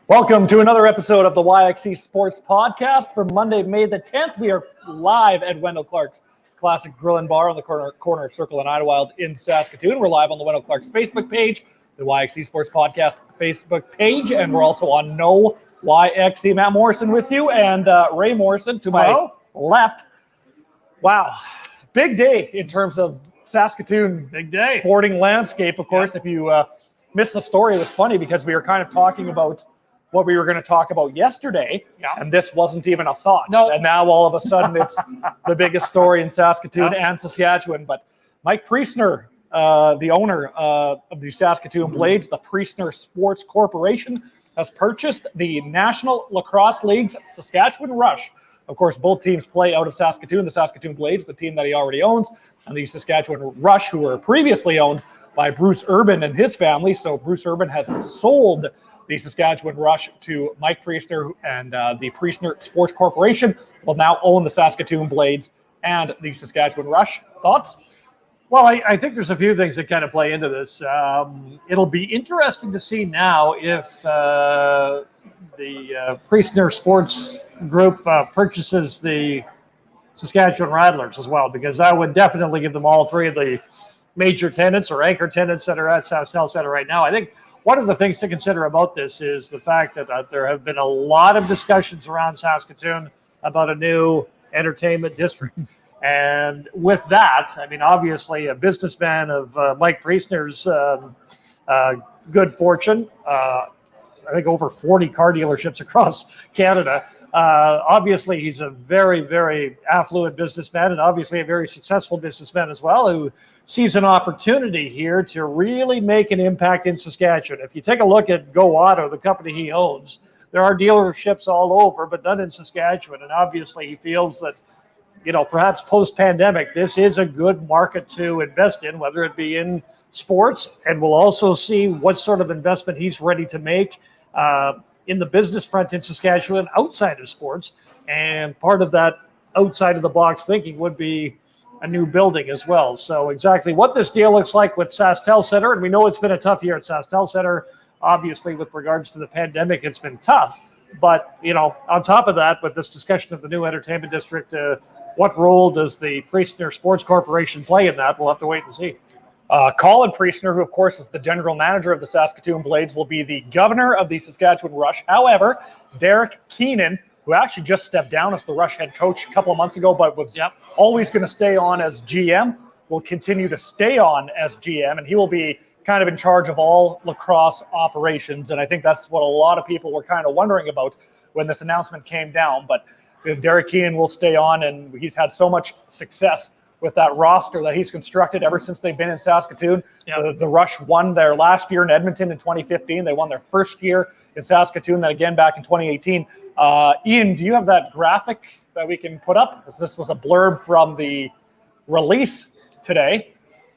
Welcome to another episode of the YXE Sports Podcast for Monday, May the 10th. We are live at Wendell Clark's Classic Grill and Bar on the corner of Circle and Idlewild in Saskatoon. We're live on the Wendell Clark's Facebook page, the YXE Sports Podcast Facebook page, and we're also on No YXE. Matt Morrison with you, and Wray Morrison to my left. Wow, big day in terms of Saskatoon sporting landscape. Of course, if you missed the story, it was funny because we were kind of talking about what we were going to talk about yesterday, and this wasn't even a thought. No. And now all of a sudden it's the biggest story in Saskatoon and Saskatchewan. But Mike Priestner, the owner of the Saskatoon Blades, the Priestner Sports Corporation, has purchased the National Lacrosse League's Saskatchewan Rush. Of course, both teams play out of Saskatoon. The Saskatoon Blades, the team that he already owns, and the Saskatchewan Rush, who were previously owned by Bruce Urban and his family. So Bruce Urban has sold the Saskatchewan Rush to Mike Priestner, and the Priestner Sports Corporation will now own the Saskatoon Blades and the Saskatchewan Rush. Thoughts? Well, I think there's a few things that kind of play into this. It'll be interesting to see now if the Priestner Sports Group purchases the Saskatchewan Rattlers as well, because that would definitely give them all three of the major tenants or anchor tenants that are at SaskTel Center right now. I think one of the things to consider about this is the fact that there have been a lot of discussions around Saskatoon about a new entertainment district. And with that, I mean, obviously a businessman of Mike Priestner's good fortune, I think over 40 car dealerships across Canada. Obviously, he's a very, very affluent businessman, and obviously a very successful businessman as well, who sees an opportunity here to really make an impact in Saskatchewan. If you take a look at Go Auto, the company he owns, there are dealerships all over, but none in Saskatchewan. And obviously, he feels that, you know, perhaps post-pandemic, this is a good market to invest in, whether it be in sports, and we'll also see what sort of investment he's ready to make in the business front in Saskatchewan outside of sports. And part of that outside of the box thinking would be a new building as well. So exactly what this deal looks like with SaskTel Center, and we know it's been a tough year at SaskTel Center. Obviously, with regards to the pandemic, it's been tough. But, you know, on top of that, with this discussion of the new entertainment district, what role does the Priestner Sports Corporation play in that? We'll have to wait and see. Colin Priestner, who of course is the general manager of the Saskatoon Blades, will be the governor of the Saskatchewan Rush. However, Derek Keenan, who actually just stepped down as the Rush head coach a couple of months ago, but was always going to stay on as GM, will continue to stay on as GM, and he will be kind of in charge of all lacrosse operations. And I think that's what a lot of people were kind of wondering about when this announcement came down. But Derek Keenan will stay on, and he's had so much success with that roster that he's constructed ever since they've been in Saskatoon. The Rush won their last year in Edmonton in 2015. They won their first year in Saskatoon, then again back in 2018. Ian, do you have that graphic that we can put up? This was a blurb from the release today,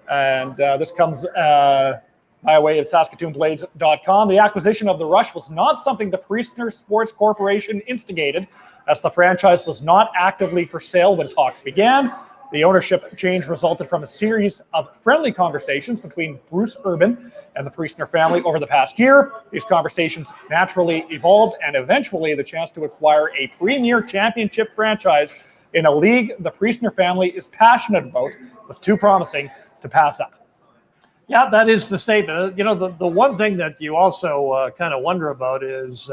and this comes by way of SaskatoonBlades.com. The acquisition of the Rush was not something the Priestner Sports Corporation instigated, as the franchise was not actively for sale when talks began. The ownership change resulted from a series of friendly conversations between Bruce Urban and the Priestner family over the past year. These conversations naturally evolved, and eventually the chance to acquire a premier championship franchise in a league the Priestner family is passionate about was too promising to pass up. Yeah, that is the statement. You know, the one thing that you also kind of wonder about is,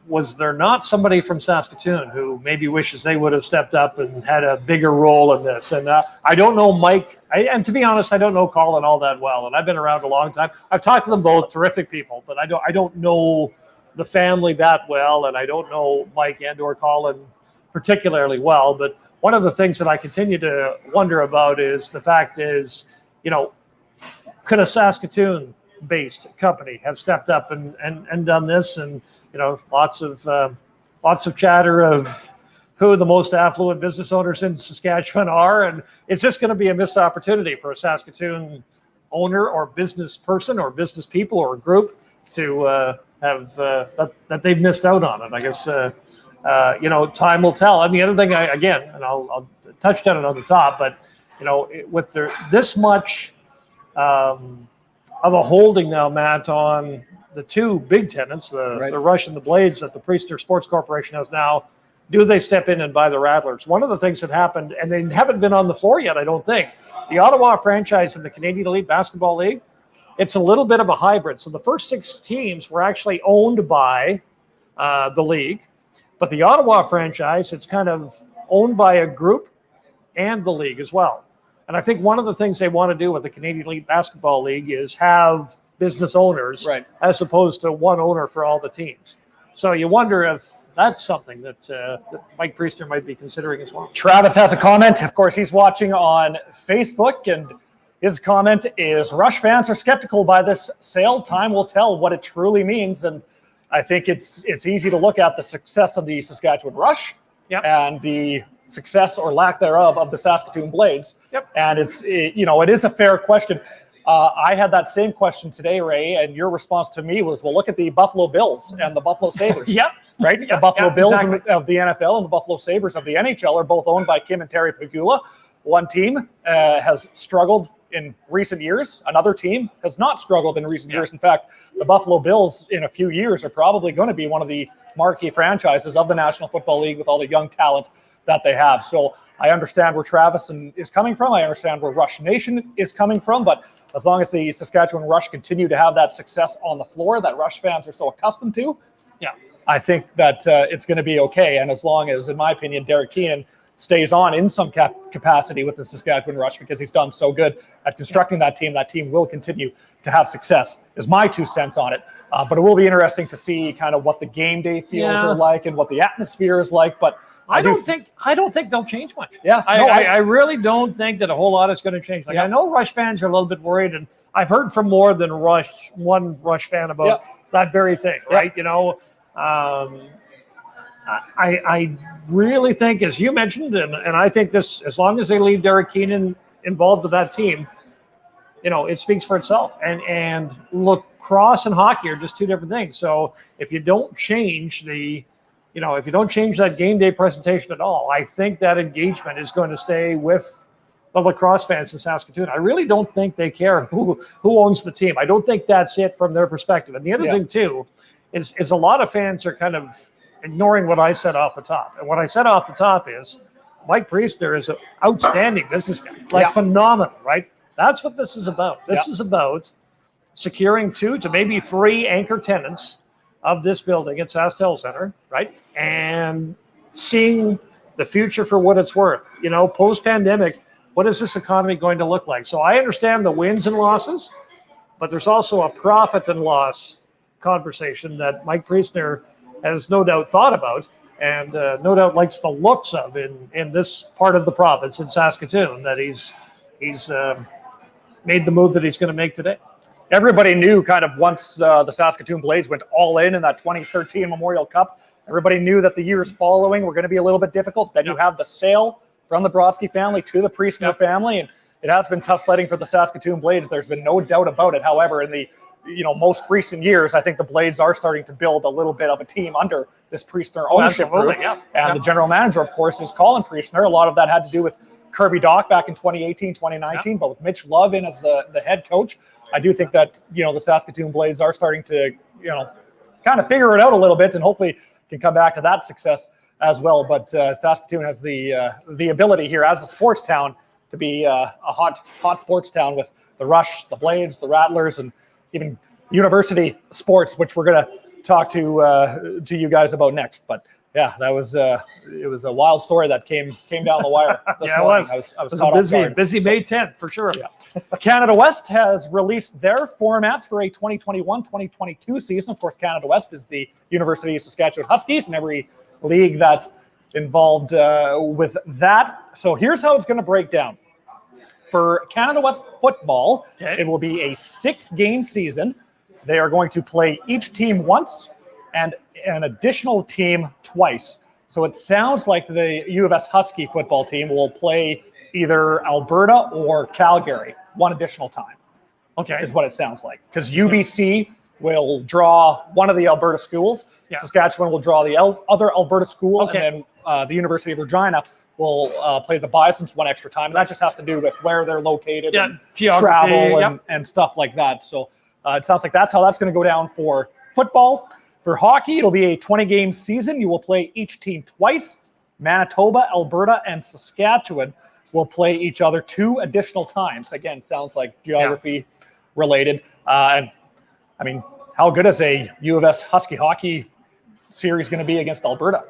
was there not somebody from Saskatoon who maybe wishes they would have stepped up and had a bigger role in this? And I don't know Mike, and to be honest, I don't know Colin all that well, and I've been around a long time. I've talked to them both, terrific people, but I don't know the family that well, and I don't know Mike and or Colin particularly well. But one of the things that I continue to wonder about is the fact is, you know, could a Saskatoon-based company have stepped up and done this? And you know, lots of chatter of who the most affluent business owners in Saskatchewan are, and it's just going to be a missed opportunity for a Saskatoon owner or business person or business people or group to have that they've missed out on it. I guess you know, time will tell. And the other thing, I'll touch on it on the top, but you know, with this much of a holding now, Matt, on the two big tenants, the Rush and the Blades that the Priestner Sports Corporation has now. Do they step in and buy the Rattlers? One of the things that happened, and they haven't been on the floor yet, I don't think, the Ottawa franchise in the Canadian Elite Basketball League, it's a little bit of a hybrid. So the first 6 teams were actually owned by the league, but the Ottawa franchise, it's kind of owned by a group and the league as well. And I think one of the things they want to do with the Canadian Elite Basketball League is have business owners as opposed to one owner for all the teams. So you wonder if that's something that Mike Priestner might be considering as well. Travis has a comment. Of course, he's watching on Facebook, and his comment is, Rush fans are skeptical by this sale. Time will tell what it truly means. And I think it's easy to look at the success of the Saskatchewan Rush and the success or lack thereof of the Saskatoon Blades. And it is a fair question. I had that same question today, Ray, and your response to me was, well, look at the Buffalo Bills and the Buffalo Sabres. Right? The Buffalo Bills of the NFL and the Buffalo Sabres of the NHL are both owned by Kim and Terry Pegula. One team has struggled in recent years. Another team has not struggled in recent years. In fact, the Buffalo Bills in a few years are probably going to be one of the marquee franchises of the National Football League with all the young talent that they have. So I understand where Travis is coming from. I understand where Rush Nation is coming from. But as long as the Saskatchewan Rush continue to have that success on the floor that Rush fans are so accustomed to, I think that it's going to be okay. And as long as, in my opinion, Derek Keenan stays on in some capacity with the Saskatchewan Rush because he's done so good at constructing that team will continue to have success, is my 2 cents on it. But it will be interesting to see kind of what the game day feels are like and what the atmosphere is like. But I don't think they'll change much. I really don't think that a whole lot is going to change. I know Rush fans are a little bit worried, and I've heard from more than one Rush fan about that very thing, right? I really think, as you mentioned, and I think this, as long as they leave Derek Keenan involved with that team, it speaks for itself. And lacrosse and hockey are just two different things. So if you don't change if you don't change that game day presentation at all, I think that engagement is going to stay with the lacrosse fans in Saskatoon. I really don't think they care who owns the team. I don't think that's it from their perspective. And the other thing too is a lot of fans are kind of ignoring what I said off the top. And what I said off the top is Mike Priestner is an outstanding business guy, phenomenal, right? That's what this is about. This is about securing 2 to maybe 3 anchor tenants of this building at SaskTel Center, right? And seeing the future for what it's worth. Post-pandemic, what is this economy going to look like? So I understand the wins and losses, but there's also a profit and loss conversation that Mike Priestner has no doubt thought about and no doubt likes the looks of in this part of the province in Saskatoon, that he's made the move that he's going to make today. Everybody knew kind of once the Saskatoon Blades went all in that 2013 Memorial Cup, everybody knew that the years following were going to be a little bit difficult. Then you have the sale from the Brodsky family to the Priestner family, and it has been tough sledding for the Saskatoon Blades. There's been no doubt about it. However, in the most recent years, I think the Blades are starting to build a little bit of a team under this Priestner ownership group. And the general manager, of course, is Colin Priestner. A lot of that had to do with Kirby Dock back in 2018, 2019, but with Mitch Love in as the head coach, I do think that, the Saskatoon Blades are starting to, kind of figure it out a little bit and hopefully can come back to that success as well. But Saskatoon has the ability here as a sports town to be a hot sports town with the Rush, the Blades, the Rattlers, and even university sports, which we're going to talk to you guys about next. But yeah, that was it was a wild story that came down the wire this morning. I was caught a busy May 10th for sure. Canada West has released their formats for a 2021-2022 season. Of course, Canada West is the University of Saskatchewan Huskies and every league that's involved with that. So here's how it's going to break down. For Canada West football, it will be a 6-game season. They are going to play each team once and an additional team twice. So it sounds like the U of S Husky football team will play either Alberta or Calgary one additional time. Is what it sounds like. Because UBC will draw one of the Alberta schools. Saskatchewan will draw the other Alberta school. And then the University of Regina will play the Bisons one extra time. And that just has to do with where they're located, and geography, travel, and stuff like that. So it sounds like that's how that's going to go down for football. For hockey, it'll be a 20-game season. You will play each team twice. Manitoba, Alberta, and Saskatchewan will play each other 2 additional times. Again, sounds like geography related. And I mean, how good is a U of S Husky hockey series going to be against Alberta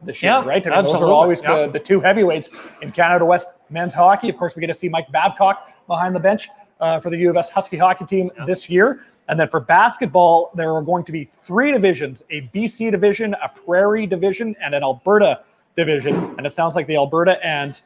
this year, right? I mean, those are always the 2 heavyweights in Canada West men's hockey. Of course, we get to see Mike Babcock behind the bench for the U of S Husky hockey team this year. And then for basketball, there are going to be 3 divisions, a BC division, a Prairie division, and an Alberta division. And it sounds like the Alberta and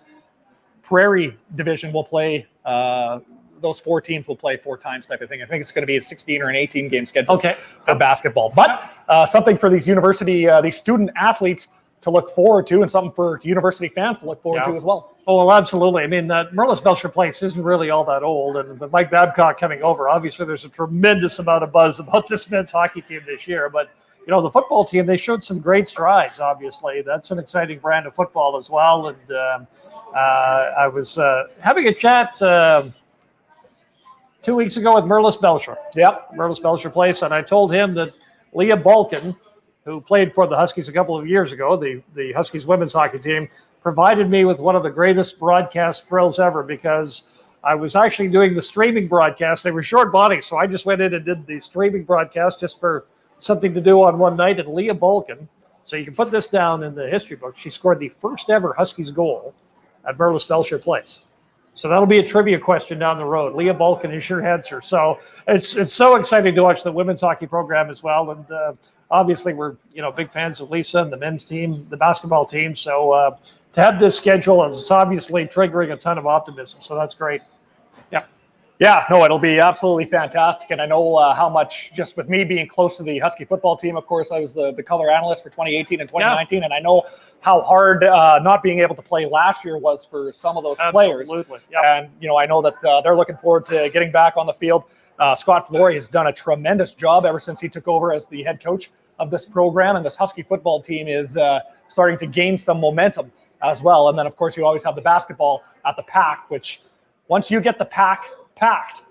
Prairie division will play, those 4 teams will play 4 times type of thing. I think it's going to be a 16 or an 18 game schedule for basketball. But something for these university, these student athletes to look forward to, and something for university fans to look forward to as well. Oh, well, absolutely. I mean, that Merlis Belcher place isn't really all that old, and with Mike Babcock coming over, obviously there's a tremendous amount of buzz about this men's hockey team this year. But, you know, the football team, they showed some great strides, obviously. That's an exciting brand of football as well. And I was having a chat 2 weeks ago with Merlis Belcher. Merlis Belcher place, and I told him that Leah Balkin, who played for the Huskies a couple of years ago, the Huskies women's hockey team, provided me with one of the greatest broadcast thrills ever, because I was actually doing the streaming broadcast. They were short bodies, so I just went in and did the streaming broadcast just for something to do on one night. And Leah Balkin, so you can put this down in the history book, she scored the first ever Huskies goal at Merlis Belcher Place. So that'll be a trivia question down the road. Leah Balkin is your answer. So it's so exciting to watch the women's hockey program as well. And obviously we're big fans of Lisa and the men's team, the basketball team. So to have this schedule is obviously triggering a ton of optimism. So that's great. Yeah, no, it'll be absolutely fantastic. And I know how much, just with me being close to the Husky football team, of course, I was the color analyst for 2018 and 2019. And I know how hard not being able to play last year was for some of those players. And, I know that they're looking forward to getting back on the field. Scott Flory has done a tremendous job ever since he took over as the head coach of this program. And this Husky football team is starting to gain some momentum as well. And then, of course, you always have the basketball at the Pack, which once you get the Pack packed,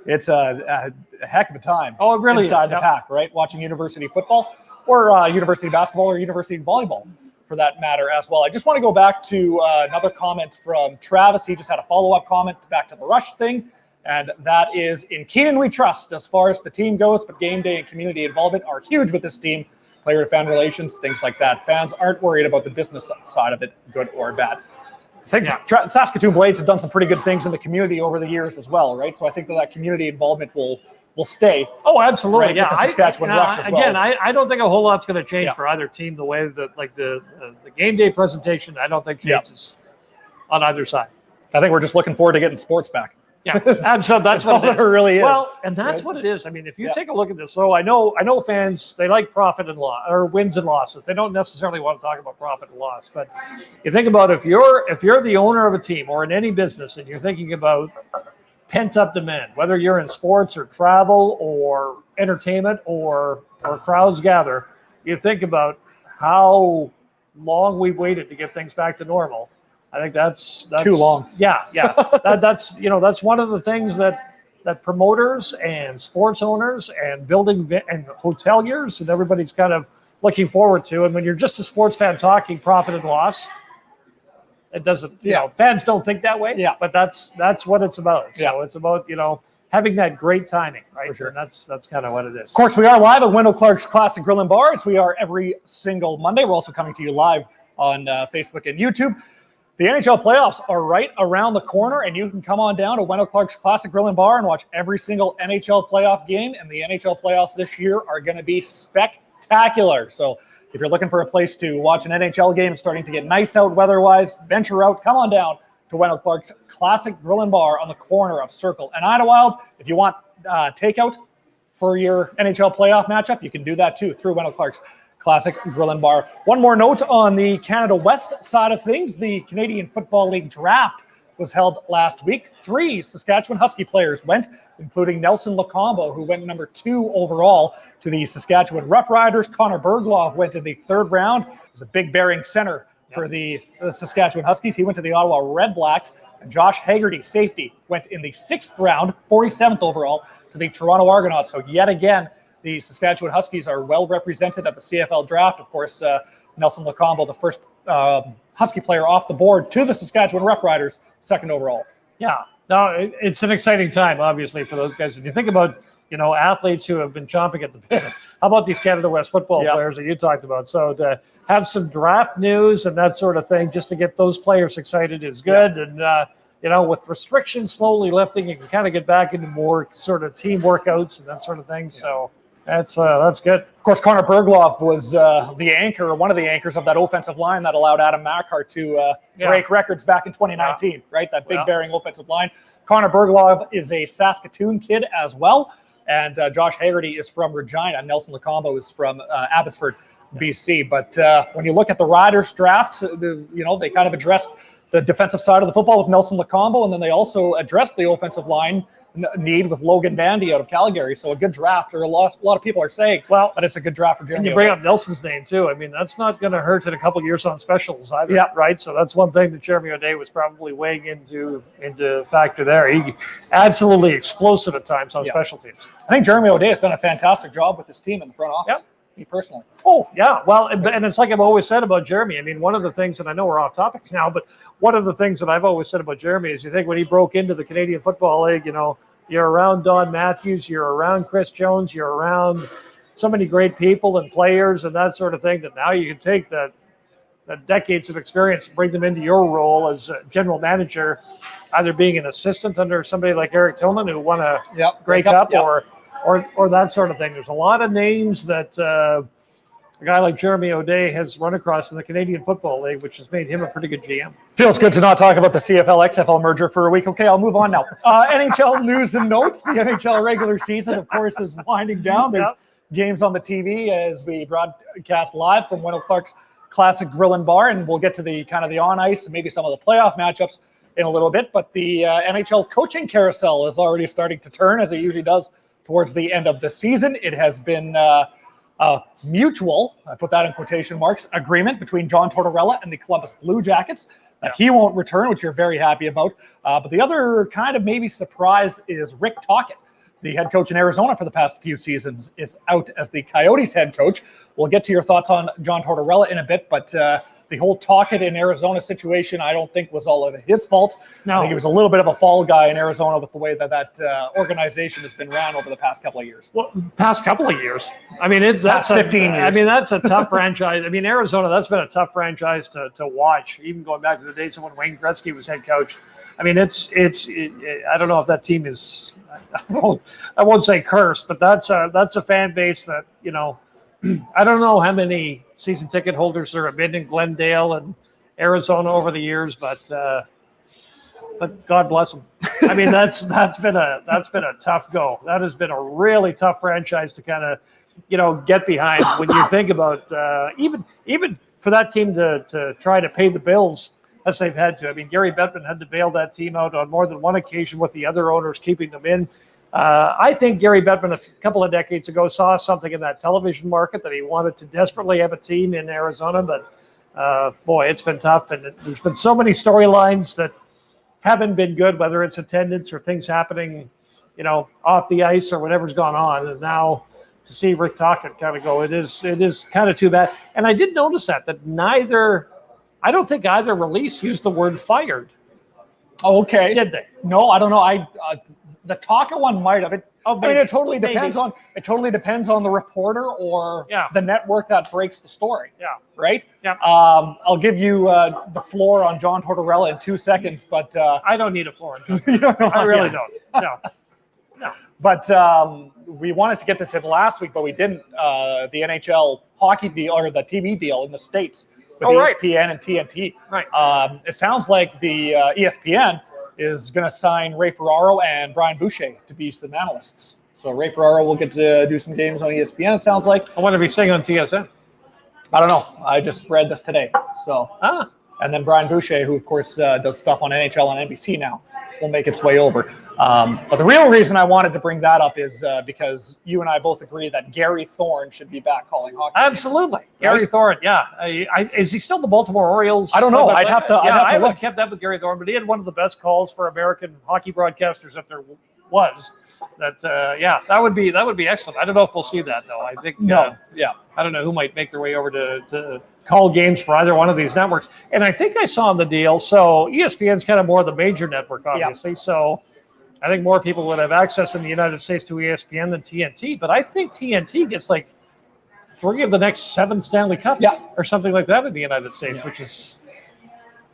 it's a heck of a time. Oh, it really inside the Pack, right? Watching university football or university basketball or university volleyball for that matter as well. I just want to go back to another comment from Travis. He just had a follow-up comment back to the Rush thing, and that is, in Keenan we trust as far as the team goes, but game day and community involvement are huge with this team. Player to fan relations, things like that. Fans aren't worried about the business side of it, good or bad. I think Saskatoon Blades have done some pretty good things in the community over the years as well, right? So I think that community involvement will stay. Oh, absolutely. Right, with the Saskatchewan Rush as well. Again, I don't think a whole lot's going to change for either team. The way that, like the game day presentation, I don't think changes on either side. I think we're just looking forward to getting sports back. Yeah, absolutely. That's what it really is. Well, and that's what it is. I mean, if you take a look at this, so I know fans, they like profit and loss or wins and losses. They don't necessarily want to talk about profit and loss. But you think about if you're the owner of a team or in any business and you're thinking about pent up demand, whether you're in sports or travel or entertainment or crowds gather, you think about how long we've waited to get things back to normal. I think that's too long. Yeah. That's one of the things that promoters and sports owners and building and hoteliers and everybody's kind of looking forward to. And when you're just a sports fan talking profit and loss, it doesn't. Fans don't think that way. Yeah. But that's what it's about. So it's about having that great timing, right? For sure. And that's kind of what it is. Of course, we are live at Wendell Clark's Classic Grill and Bar, as we are every single Monday. We're also coming to you live on Facebook and YouTube. The NHL playoffs are right around the corner, and you can come on down to Wendell Clark's Classic Grill and Bar and watch every single NHL playoff game. And the NHL playoffs this year are going to be spectacular. So if you're looking for a place to watch an NHL game, starting to get nice out weather-wise, venture out, come on down to Wendell Clark's Classic Grill and Bar on the corner of Circle and Idlewild. If you want takeout for your NHL playoff matchup, you can do that too through Wendell Clark's Classic Grill and Bar. One more note on the Canada West side of things. The Canadian Football League draft was held last week. 3 Saskatchewan Husky players went, including Nelson Lacombo, who went number 2 overall to the Saskatchewan Roughriders. Connor Bergloff went in the 3rd round. There's a big bearing center for the Saskatchewan Huskies. He went to the Ottawa Red Blacks. And Josh Haggerty, safety, went in the 6th round, 47th overall, to the Toronto Argonauts. So yet again, the Saskatchewan Huskies are well represented at the CFL draft. Of course, Nelson Lacombe, the first Husky player off the board to the Saskatchewan Roughriders, 2nd overall. Yeah, no, it's an exciting time, obviously, for those guys. If you think about, athletes who have been chomping at the bit, how about these Canada West football players that you talked about? So to have some draft news and that sort of thing, just to get those players excited is good. Yeah. And, with restrictions slowly lifting, you can kind of get back into more sort of team workouts and that sort of thing. Yeah. So that's good. Of course, Connor Bergloff was the anchor, or one of the anchors of that offensive line that allowed Adam Mackhart to break records back in 2019, right? That big bearing offensive line. Connor Bergloff is a Saskatoon kid as well. And Josh Haggerty is from Regina. Nelson Lacombe is from Abbotsford, BC. But when you look at the Riders drafts, they kind of addressed the defensive side of the football with Nelson Lacombe, and then they also addressed the offensive line need with Logan Bandy out of Calgary. So a good draft, or a lot of people are saying that it's a good draft for Jeremy. And you bring up Nelson's name too. I mean, that's not going to hurt in a couple of years on specials either, right? So that's one thing that Jeremy O'Day was probably weighing into factor there. He absolutely explosive at times on special teams. I think Jeremy O'Day has done a fantastic job with this team in the front office. Me personally. Oh, yeah. Well, and it's like I've always said about Jeremy. I mean, one of the things, and I know we're off topic now, but one of the things that I've always said about Jeremy is you think when he broke into the Canadian Football League, you're around Don Matthews, you're around Chris Jones, you're around so many great people and players and that sort of thing, that now you can take the decades of experience and bring them into your role as a general manager, either being an assistant under somebody like Eric Tillman, who won a Grey Cup, or that sort of thing. There's a lot of names that a guy like Jeremy O'Day has run across in the Canadian Football League, which has made him a pretty good GM. Feels good to not talk about the CFL-XFL merger for a week. Okay, I'll move on now. NHL News and Notes. The NHL regular season, of course, is winding down. There's games on the TV as we broadcast live from Wendell Clark's Classic Grill and Bar, and we'll get to the kind of the on-ice and maybe some of the playoff matchups in a little bit. But the NHL coaching carousel is already starting to turn, as it usually does towards the end of the season. It has been mutual, I put that in quotation marks, agreement between John Tortorella and the Columbus Blue Jackets that he won't return, which you're very happy about. But the other kind of maybe surprise is Rick Tocchet, the head coach in Arizona for the past few seasons, is out as the Coyotes head coach. We'll get to your thoughts on John Tortorella in a bit, but the whole Tocchet in Arizona situation, I don't think was all of his fault. No. I think he was a little bit of a fall guy in Arizona with the way that organization has been ran over the past couple of years. Well, past couple of years. I mean, that's 15 years. I mean, that's a tough franchise. I mean, Arizona, that's been a tough franchise to watch, even going back to the days when Wayne Gretzky was head coach. I mean, it's I don't know if that team is, I won't say cursed, but that's a fan base that, I don't know how many season ticket holders there have been in Glendale and Arizona over the years, but God bless them. I mean, that's been a tough go. That has been a really tough franchise to kind of, get behind when you think about even for that team to try to pay the bills as they've had to. I mean, Gary Bettman had to bail that team out on more than one occasion with the other owners keeping them in. I think Gary Bettman a couple of decades ago saw something in that television market that he wanted to desperately have a team in Arizona, but boy, it's been tough. And there's been so many storylines that haven't been good, whether it's attendance or things happening, off the ice or whatever's gone on. And now to see Rick Tocchet kind of go, it is kind of too bad. And I did notice that I don't think either release used the word fired. Oh, okay. Did they? No, I don't know. The Tocchet one might have. I mean, it totally depends on the reporter or the network that breaks the story. Yeah. Right. Yeah. I'll give you the floor on John Tortorella in 2 seconds, but I don't need a floor. I really don't. No. But we wanted to get this in last week, but we didn't. The NHL hockey deal, or the TV deal in the States with ESPN and TNT. Right. It sounds like the ESPN is going to sign Ray Ferraro and Brian Boucher to be some analysts. So Ray Ferraro will get to do some games on ESPN, it sounds like. I want to be singing on TSN. I don't know. I just read this today. So And then Brian Boucher, who, of course, does stuff on NHL and NBC now, will make its way over. But the real reason I wanted to bring that up is because you and I both agree that Gary Thorne should be back calling hockey. Absolutely. Gary Thorne, yeah. Is he still the Baltimore Orioles? I don't know. I'd have to I look. haven't kept up with Gary Thorne, but he had one of the best calls for American hockey broadcasters that there was. That would be excellent. I don't know if we'll see that, though. I think I don't know who might make their way over to call games for either one of these networks. And I think I saw in the deal, so ESPN's kind of more the major network, obviously. Yeah. So I think more people would have access in the United States to ESPN than TNT. But I think TNT gets like 3 of the next 7 Stanley Cups or something like that in the United States, which is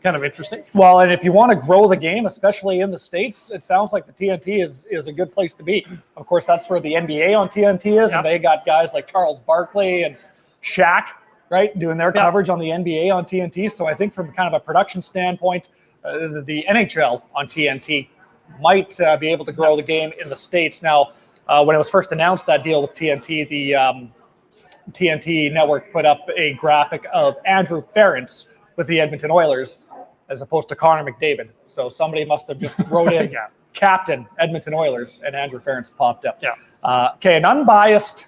kind of interesting. Well, and if you want to grow the game, especially in the States, it sounds like the TNT is a good place to be. Of course, that's where the NBA on TNT is, and they got guys like Charles Barkley and Shaq, right, doing their coverage on the NBA on TNT. So I think from kind of a production standpoint, the NHL on TNT might be able to grow the game in the States. Now, when it was first announced, that deal with TNT, the TNT network put up a graphic of Andrew Ference with the Edmonton Oilers as opposed to Connor McDavid. So somebody must have just wrote in Captain Edmonton Oilers, and Andrew Ference popped up. Okay, an unbiased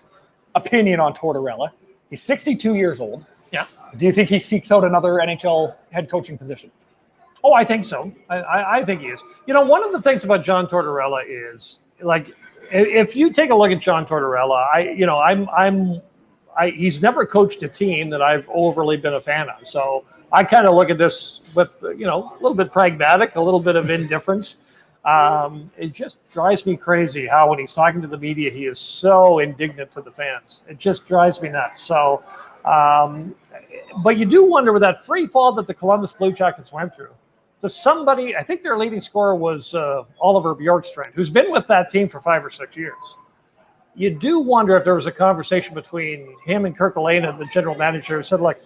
opinion on Tortorella. He's 62 years old. Yeah. Do you think he seeks out another NHL head coaching position? Oh, I think so. I think he is. You know, one of the things about John Tortorella is, like, if you take a look at John Tortorella, he's never coached a team that I've overly been a fan of. So I kind of look at this with, a little bit pragmatic, a little bit of indifference. It just drives me crazy how when he's talking to the media, he is so indignant to the fans. It just drives me nuts. So, but you do wonder with that free fall that the Columbus Blue Jackets went through. Does somebody, I think their leading scorer was Oliver Bjorkstrand, who's been with that team for 5 or 6 years. You do wonder if there was a conversation between him and Kirk Alaina, the general manager, who said, like,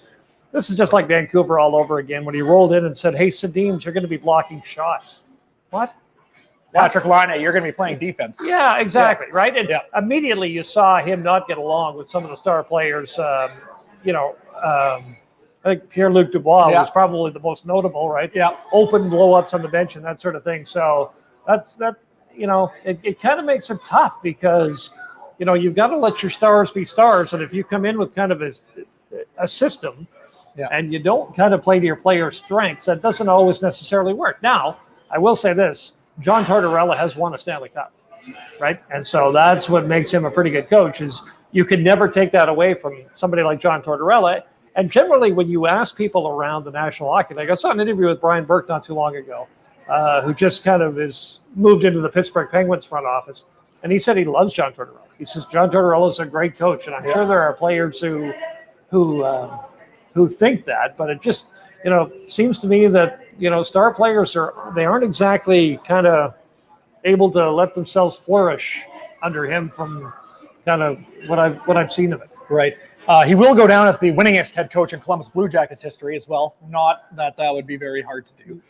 this is just like Vancouver all over again, when he rolled in and said, hey, Sedin, you're going to be blocking shots. What? Patrick Laine, you're going to be playing defense. Yeah, exactly, right? And immediately you saw him not get along with some of the star players. I think Pierre-Luc Dubois was probably the most notable, right? Yeah. Open blow-ups on the bench and that sort of thing. So it kind of makes it tough because, you've got to let your stars be stars. And if you come in with kind of a system and you don't kind of play to your players' strengths, that doesn't always necessarily work. Now, I will say this. John Tortorella has won a Stanley Cup, right? And so that's what makes him a pretty good coach is you can never take that away from somebody like John Tortorella. And generally, when you ask people around the National Hockey League, I saw an interview with Brian Burke not too long ago, who just kind of is moved into the Pittsburgh Penguins front office. And he said he loves John Tortorella. He says John Tortorella is a great coach. And I'm sure there are players who think that, but it just, seems to me that, star players aren't exactly kind of able to let themselves flourish under him from kind of what I've seen of it. Right. He will go down as the winningest head coach in Columbus Blue Jackets history as well. Not that would be very hard to do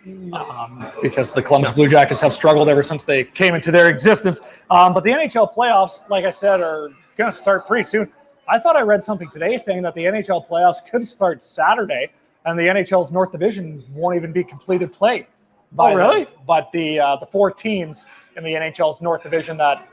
because the Columbus Blue Jackets have struggled ever since they came into their existence. But the NHL playoffs, like I said, are going to start pretty soon. I thought I read something today saying that the NHL playoffs could start Saturday and the NHL's North Division won't even be completed play. Really? But the 4 teams in the NHL's North Division that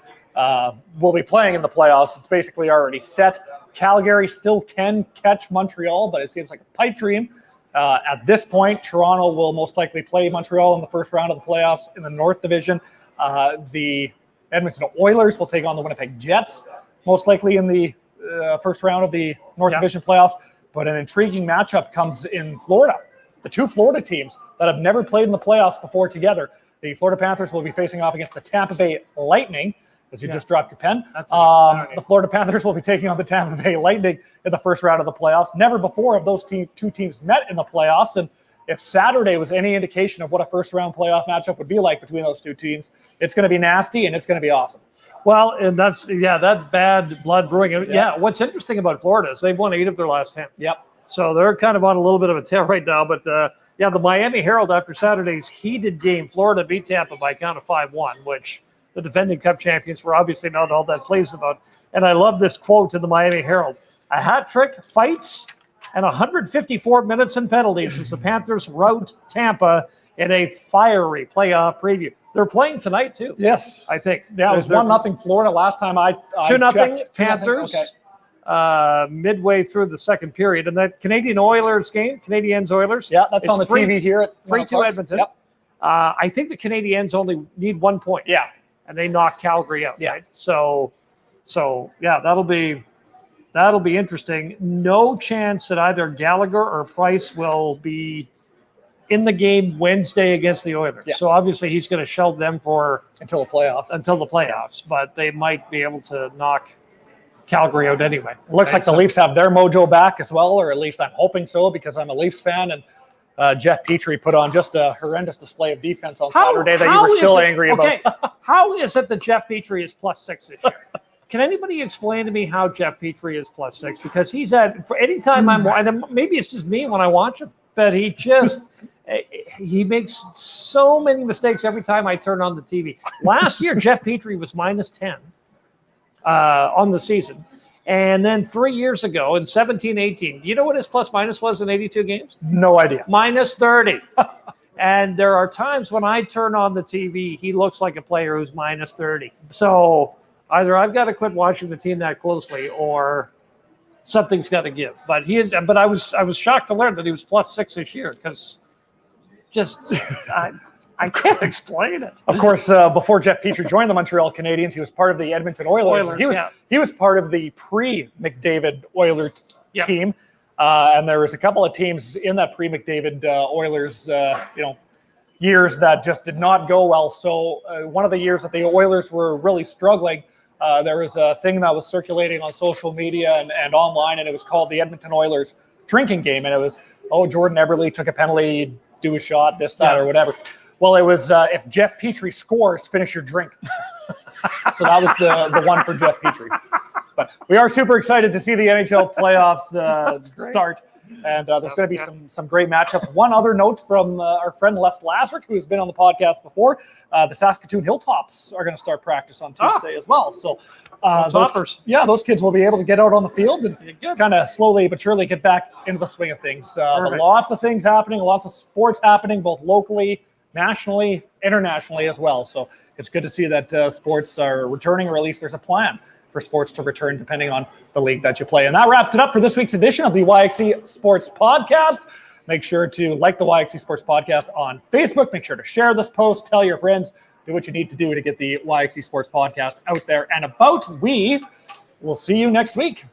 will be playing in the playoffs, it's basically already set. Calgary still can catch Montreal, but it seems like a pipe dream. At this point, Toronto will most likely play Montreal in the first round of the playoffs in the North Division. The Edmonton Oilers will take on the Winnipeg Jets, most likely in the first round of the North Division playoffs. But an intriguing matchup comes in Florida. The 2 Florida teams that have never played in the playoffs before together. The Florida Panthers will be facing off against the Tampa Bay Lightning, as you just dropped your pen. The Florida Panthers will be taking on the Tampa Bay Lightning in the first round of the playoffs. Never before have those 2 teams met in the playoffs. And if Saturday was any indication of what a first-round playoff matchup would be like between those 2 teams, it's going to be nasty and it's going to be awesome. Well, and that's, that bad blood brewing. Yeah, what's interesting about Florida is they've won 8 of their last 10. Yep. So they're kind of on a little bit of a tear right now. But, the Miami Herald, after Saturday's heated game, Florida beat Tampa by a count of 5-1, which the defending Cup champions were obviously not all that pleased about. And I love this quote in the Miami Herald. A hat trick fights and 154 minutes in penalties as the Panthers rout Tampa in a fiery playoff preview. They're playing tonight too. Yes. I think. Yeah, it was 1-0 Florida last time I 2-0 checked. Panthers. 2-0, okay. Midway through the second period. And that Canadian Oilers game, Canadiens Oilers. Yeah, that's on the TV here at 3-2 Edmonton. Yep. I think the Canadiens only need 1 point. Yeah. And they knock Calgary out. Yeah. Right? So yeah, that'll be interesting. No chance that either Gallagher or Price will be in the game Wednesday against the Oilers. Yeah. So obviously he's going to shelve them until the playoffs. But they might be able to knock Calgary out anyway. It looks like the Leafs have their mojo back as well, or at least I'm hoping so, because I'm a Leafs fan, and Jeff Petrie put on just a horrendous display of defense on Saturday that you were still angry about. How is it that Jeff Petrie is +6 this year? Can anybody explain to me how Jeff Petrie is +6? Because he's for any time and maybe it's just me when I watch him, but he makes so many mistakes every time I turn on the TV. Last year, Jeff Petrie was -10 on the season. And then 3 years ago in 17-18, do you know what his plus-minus was in 82 games? No idea. -30. And there are times when I turn on the TV, he looks like a player who's -30. So either I've got to quit watching the team that closely, or something's got to give. But I was shocked to learn that he was +6 this year, because I can't explain it. Of course, before Jeff Petrie joined the Montreal Canadiens, he was part of the Edmonton Oilers. He was part of the pre-McDavid Oilers team, and there was a couple of teams in that pre-McDavid Oilers, years that just did not go well. So one of the years that the Oilers were really struggling, there was a thing that was circulating on social media and online, and it was called the Edmonton Oilers drinking game, and it was, Jordan Eberle took a penalty, do a shot, this, that, or whatever. Well, it was if Jeff Petrie scores, finish your drink. So that was the one for Jeff Petrie. But we are super excited to see the NHL playoffs start. And there's going to be some great matchups. One other note from our friend Les Lazarick, who has been on the podcast before. The Saskatoon Hilltops are going to start practice on Tuesday as well. So those kids will be able to get out on the field and kind of slowly but surely get back into the swing of things. Lots of things happening, lots of sports happening, both locally, nationally, internationally as well. So it's good to see that sports are returning, or at least there's a plan for sports to return depending on the league that you play. And that wraps it up for this week's edition of the YXE Sports Podcast. Make sure to like the YXE Sports Podcast on Facebook. Make sure to share this post. Tell your friends. Do what you need to do to get the YXE Sports Podcast out there and about. We will see you next week.